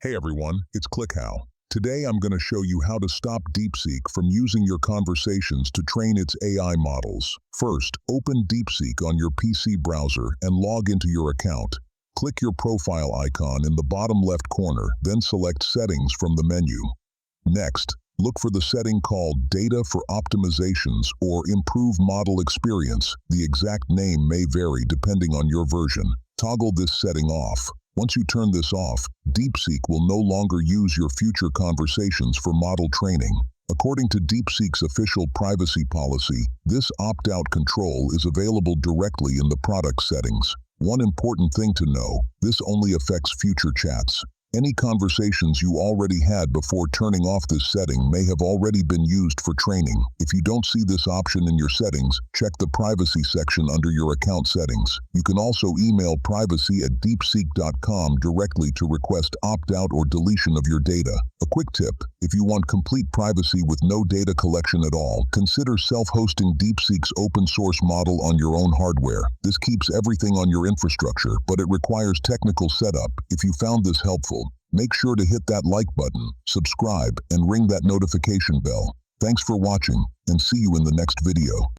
Hey everyone, it's ClickHow. Today I'm going to show you how to stop DeepSeek from using your conversations to train its AI models. First, open DeepSeek on your PC browser and log into your account. Click your profile icon in the bottom left corner, then select Settings from the menu. Next, look for the setting called Data for Optimizations or Improve Model Experience. The exact name may vary depending on your version. Toggle this setting off. Once you turn this off, DeepSeek will no longer use your future conversations for model training. According to DeepSeek's official privacy policy, this opt-out control is available directly in the product settings. One important thing to know, this only affects future chats. Any conversations you already had before turning off this setting may have already been used for training. If you don't see this option in your settings, check the privacy section under your account settings. You can also email privacy@deepseek.com directly to request opt-out or deletion of your data. A quick tip, if you want complete privacy with no data collection at all, consider self-hosting DeepSeek's open-source model on your own hardware. This keeps everything on your infrastructure, but it requires technical setup. If you found this helpful, make sure to hit that like button, subscribe, and ring that notification bell. Thanks for watching, and see you in the next video.